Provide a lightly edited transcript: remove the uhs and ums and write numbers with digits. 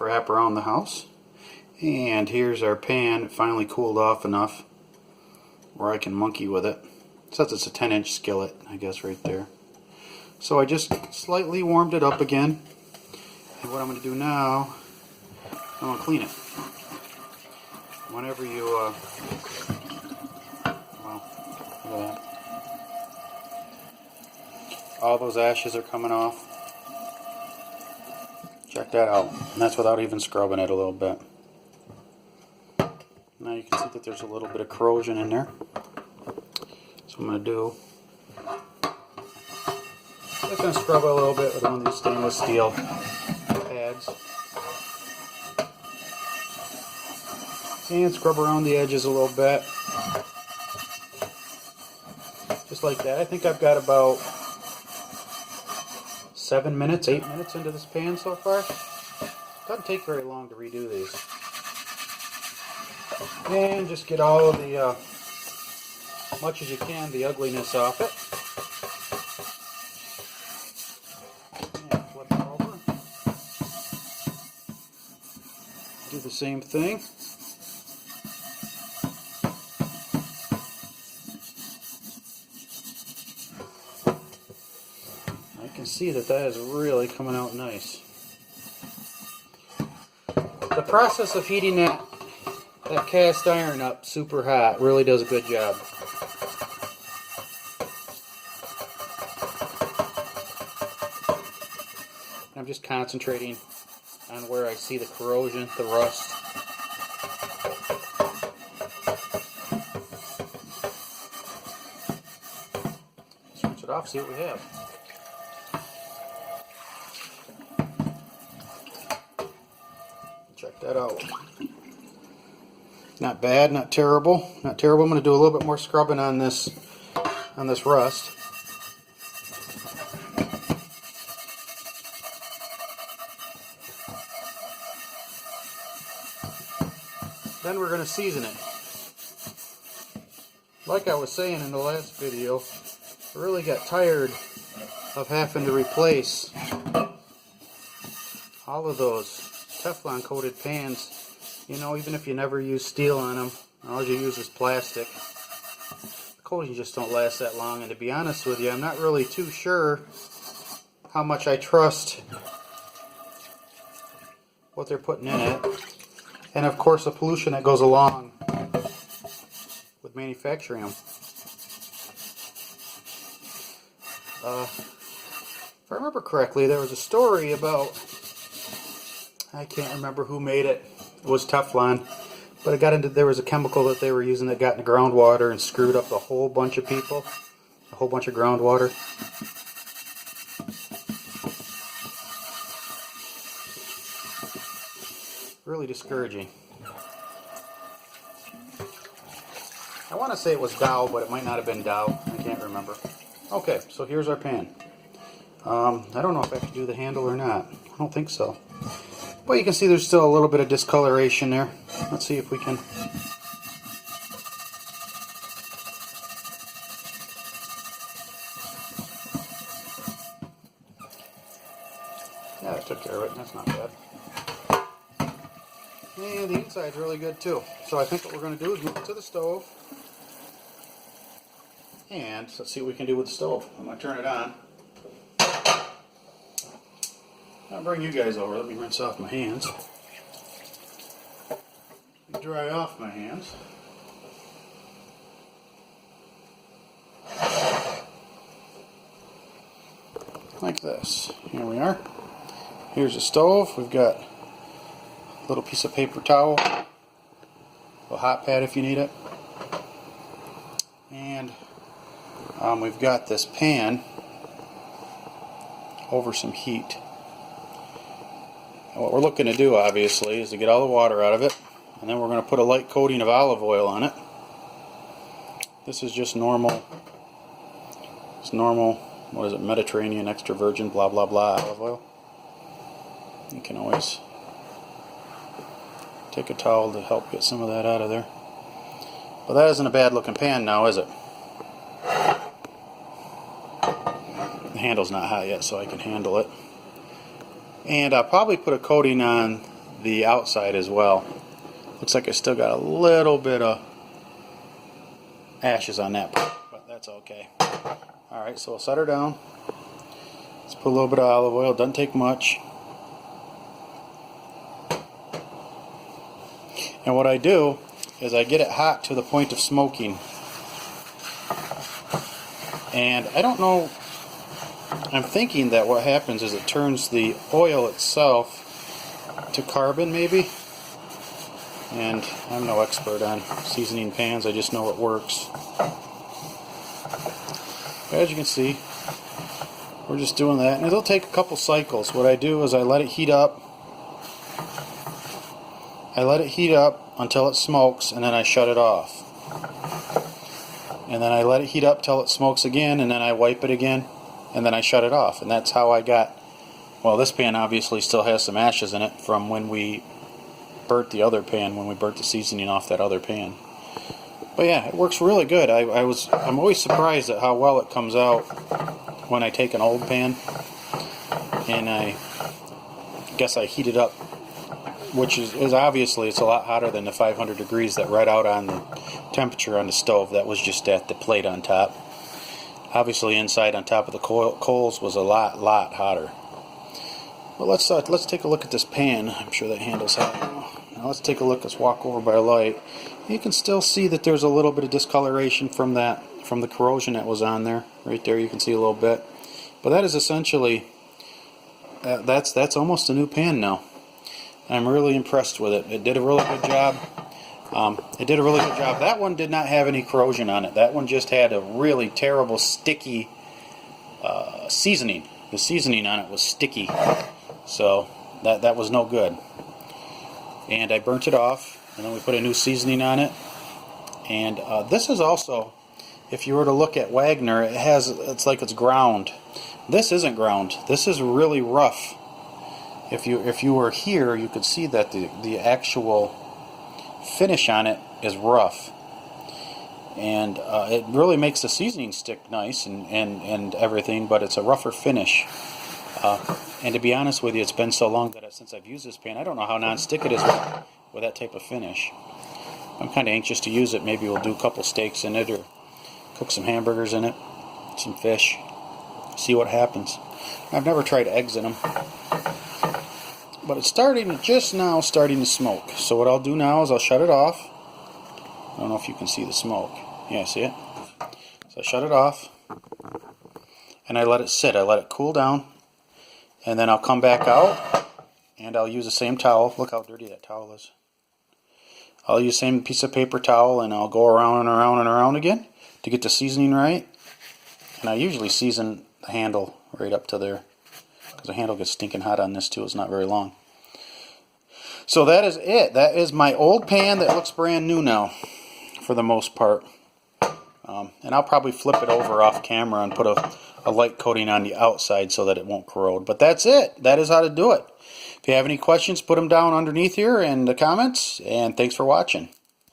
wrap around the house. And here's our pan. It finally cooled off enough where I can monkey with it. Since it's a 10-inch skillet, I guess, right there. So I just slightly warmed it up again. And what I'm going to do now, I'm going to clean it. Whenever you, well, look at that. All those ashes are coming off. Check that out. And that's without even scrubbing it a little bit. Now you can see that there's a little bit of corrosion in there. So I'm going to do, just going to scrub it a little bit with one of these stainless steel pads. And scrub around the edges a little bit. Just like that. I think I've got about 7 minutes, 8 minutes into this pan so far. Doesn't take very long to redo these. And just get all of the, much as you can, the ugliness off it. And flip it over. Do the same thing. I can see that that is really coming out nice. The process of heating that cast iron up super hot really does a good job. I'm just concentrating on where I see the corrosion, the rust. Switch it off, see what we have. Check that out. Not bad, not terrible. Not terrible. I'm going to do a little bit more scrubbing on this rust. Then we're going to season it. Like I was saying in the last video, I really got tired of having to replace all of those Teflon coated pans. You know, even if you never use steel on them, all you use is plastic. The coatings just don't last that long, and to be honest with you, I'm not really too sure how much I trust what they're putting in it. And of course the pollution that goes along with manufacturing them. If I remember correctly, there was a story about, I can't remember who made it. It was Teflon, but it got into, there was a chemical that they were using that got into groundwater and screwed up a whole bunch of people, a whole bunch of groundwater. Really discouraging. I want to say it was Dow, but it might not have been Dow. I can't remember. Okay, so here's our pan. I don't know if I have to do the handle or not. I don't think so. But you can see there's still a little bit of discoloration there. Let's see if we can. Yeah, I took care of it. That's not bad. And the inside's really good too. So I think what we're going to do is move it to the stove. And let's see what we can do with the stove. I'm going to turn it on. I'll bring you guys over. Let me rinse off my hands. Dry off my hands. Like this. Here we are. Here's the stove. We've got a little piece of paper towel. A little hot pad if you need it. And we've got this pan over some heat. And what we're looking to do, obviously, is to get all the water out of it, and then we're going to put a light coating of olive oil on it. This is just normal. It's normal. What is it? Mediterranean extra virgin blah blah blah olive oil. You can always take a towel to help get some of that out of there. But that isn't a bad looking pan now, is it? The handle's not hot yet, so I can handle it. And I'll probably put a coating on the outside as well. Looks like I still got a little bit of ashes on that part, but that's okay. Alright, so we'll set her down. Let's put a little bit of olive oil, doesn't take much. And what I do is I get it hot to the point of smoking. And I don't know, I'm thinking that what happens is it turns the oil itself to carbon maybe. And I'm no expert on seasoning pans, I just know it works. But as you can see, we're just doing that, and it'll take a couple cycles. What I do is I let it heat up. I let it heat up until it smokes, and then I shut it off. And then I let it heat up till it smokes again, and then I wipe it again, and then I shut it off. And that's how I got, well, this pan obviously still has some ashes in it from when we burnt the other pan, when we burnt the seasoning off that other pan. But yeah, it works really good. I'm always surprised at how well it comes out when I take an old pan and I guess I heat it up, which is obviously it's a lot hotter than the 500 degrees that read out on the temperature on the stove. That was just at the plate on top. Obviously inside on top of the coals was a lot hotter. Well, let's take a look at this pan. I'm sure that handle's hot now. Now let's take a look. Let's walk over by light. You can still see that there's a little bit of discoloration from the corrosion that was on there. Right there, you can see a little bit. But that is essentially that's almost a new pan now. I'm really impressed with it. It did a really good job. That one did not have any corrosion on it. That one just had a really terrible sticky seasoning. The seasoning on it was sticky, so that was no good. And I burnt it off, and then we put a new seasoning on it. And this is also, if you were to look at Wagner, it's like it's ground. This isn't ground. This is really rough. If you were here, you could see that the actual finish on it is rough, and it really makes the seasoning stick nice and everything, but it's a rougher finish. And to be honest with you, it's been so long since I've used this pan, I don't know how non-stick it is with that type of finish. I'm kind of anxious to use it. Maybe we'll do a couple steaks in it, or cook some hamburgers in it, some fish, see what happens. I've never tried eggs in them, but it's just now starting to smoke. So what I'll do now is I'll shut it off. I don't know if you can see the smoke. Yeah, see it? So I shut it off, and I let it sit. I let it cool down, and then I'll come back out, and I'll use the same towel. Look how dirty that towel is. I'll use the same piece of paper towel, and I'll go around and around and around again to get the seasoning right. And I usually season the handle right up to there, because the handle gets stinking hot on this too. It's not very long. So that is it. That is my old pan that looks brand new now, for the most part. And I'll probably flip it over off camera and put a light coating on the outside so that it won't corrode. But that's it. That is how to do it. If you have any questions, put them down underneath here in the comments. And thanks for watching.